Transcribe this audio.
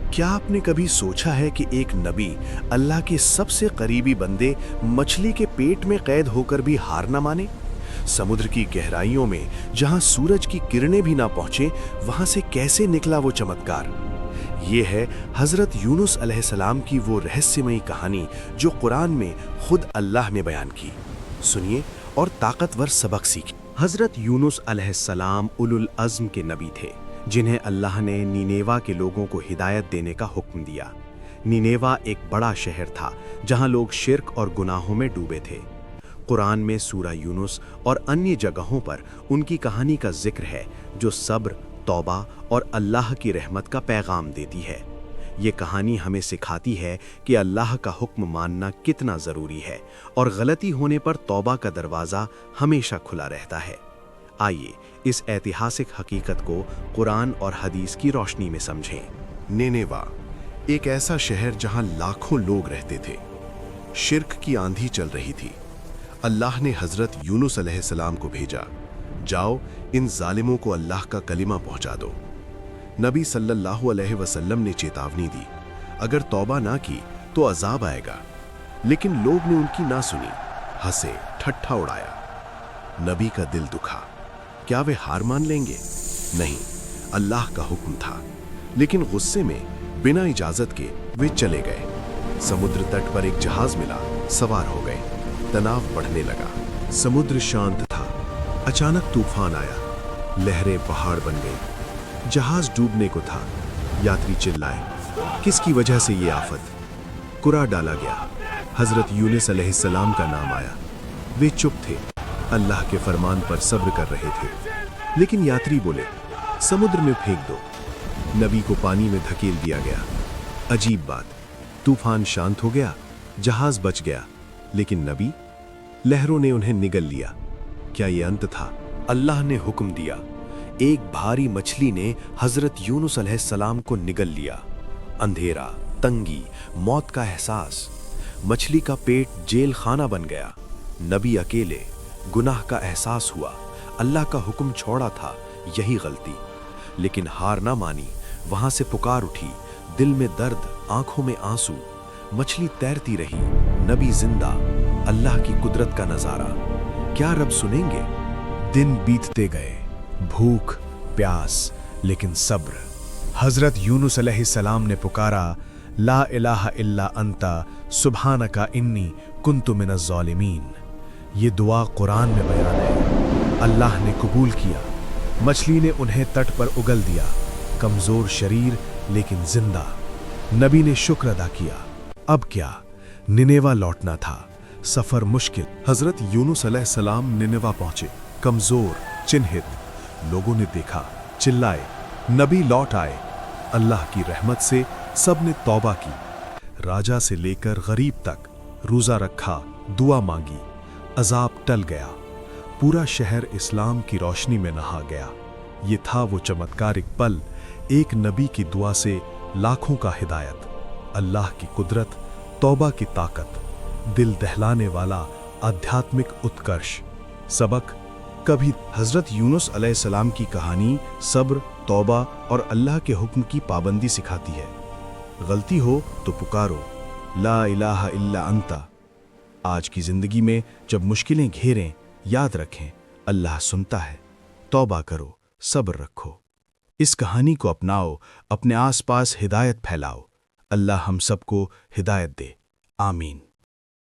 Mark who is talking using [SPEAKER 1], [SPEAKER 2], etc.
[SPEAKER 1] क्या आपने कभी सोचा है कि एक नबी, अल्लाह के सबसे करीबी बंदे, मछली के पेट में कैद होकर भी हार न माने? समुद्र की गहराइयों में जहां सूरज की किरणें भी ना पहुंचे, वहां से कैसे निकला वो चमत्कार? ये है हजरत यूनुस अलैहिस्सलाम की वो रहस्यमयी कहानी जो कुरान में खुद अल्लाह ने बयान की। सुनिए और ताकतवर सबक सीखिए। हजरत यूनुस अलैहिस्सलाम उलुल अज़्म के नबी थे, जिन्हें अल्लाह ने नीनेवा के लोगों को हिदायत देने का हुक्म दिया। नीनेवा एक बड़ा शहर था जहां लोग शिर्क और गुनाहों में डूबे थे। कुरान में सूरा यूनुस और अन्य जगहों पर उनकी कहानी का जिक्र है, जो सब्र, तौबा और अल्लाह की रहमत का पैगाम देती है। ये कहानी हमें सिखाती है कि अल्लाह का हुक्म मानना कितना ज़रूरी है और गलती होने पर तौबा का दरवाज़ा हमेशा खुला रहता है। आइए इस ऐतिहासिक हकीकत को कुरान और हदीस की रोशनी में समझें। निनेवा एक ऐसा शहर जहां लाखों लोग रहते थे। शिर्क की आंधी चल रही थी। अल्लाह ने हजरत यूनुस अलैहिस्सलाम को भेजा, जाओ इन जालिमों को अल्लाह का कलिमा पहुंचा दो। नबी सल्लल्लाहु अलैहि वसल्लम ने चेतावनी दी, अगर तौबा ना की तो अजाब आएगा। लेकिन लोग ने उनकी ना सुनी, हंसे, ठट्ठा उड़ाया। नबी का दिल दुखा। क्या वे हार मान लेंगे? नहीं, अल्लाह का हुक्म था। लेकिन गुस्से में बिना इजाजत के वे चले गए। समुद्र तट पर एक जहाज मिला, सवार हो गए। तनाव बढ़ने लगा। समुद्र शांत था। अचानक तूफान आया, लहरें पहाड़ बन गई। जहाज डूबने को था। यात्री चिल्लाए, किसकी वजह से ये आफत? कुरा डाला गया। हजरत यूनुस अलैहिस्सलाम का नाम आया। वे चुप थे, अल्लाह के फरमान पर सब्र कर रहे थे। लेकिन यात्री बोले, समुद्र में फेंक दो। नबी को पानी में धकेल दिया गया। अजीब बात, तूफान शांत हो गया, जहाज बच गया, लेकिन नबी? लहरों ने उन्हें निगल लिया। क्या ये अंत था? अल्लाह ने हुक्म दिया। एक भारी मछली ने हजरत यूनुस अलैहिस्सलाम को निगल लिया। अंधेरा, तंगी, मौत का एहसास। मछली का पेट जेल खाना बन गया। नबी अकेले। गुनाह का एहसास हुआ। अल्लाह का हुक्म छोड़ा था, यही गलती। लेकिन हार ना मानी। वहां से पुकार उठी, दिल में दर्द, आंखों में आंसू। मछली तैरती रही, नबी जिंदा। अल्लाह की कुदरत का नजारा। क्या रब सुनेंगे? दिन बीतते गए, भूख, प्यास, लेकिन सब्र। हजरत यूनुस अलैहिस्सलाम ने पुकारा, ला इलाहा इल्ला अंता सुब्हानका इन्नी कुन्तु मिनज़ ज़ालिमीन। ये दुआ कुरान में बयान है। अल्लाह ने कबूल किया। मछली ने उन्हें तट पर उगल दिया, कमजोर शरीर लेकिन जिंदा। नबी ने शुक्र अदा किया। अब क्या? निनेवा लौटना था। सफर मुश्किल। हजरत यूनुस अलैहिस्सलाम निनेवा पहुंचे, कमजोर, चिन्हित। लोगों ने देखा, चिल्लाए। नबी लौट आए। अल्लाह की रहमत से सब ने तौबा की। राजा से लेकर गरीब तक रोजा रखा, दुआ मांगी। अजाब टल गया। पूरा शहर इस्लाम की रोशनी में नहा गया। ये था वो चमत्कारिक पल, एक नबी की दुआ से लाखों का हिदायत। अल्लाह की कुदरत, तौबा की ताकत, दिल दहलाने वाला आध्यात्मिक उत्कर्ष। सबक: कभी हजरत यूनुस अलैहिस्सलाम की कहानी सब्र, तौबा और अल्लाह के हुक्म की पाबंदी सिखाती है। गलती हो तो पुकारो, ला इलाहा इल्ला अंता। आज की जिंदगी में जब मुश्किलें घेरें, याद रखें, अल्लाह सुनता है। तौबा करो, सब्र रखो। इस कहानी को अपनाओ, अपने आसपास हिदायत फैलाओ। अल्लाह हम सबको हिदायत दे। आमीन।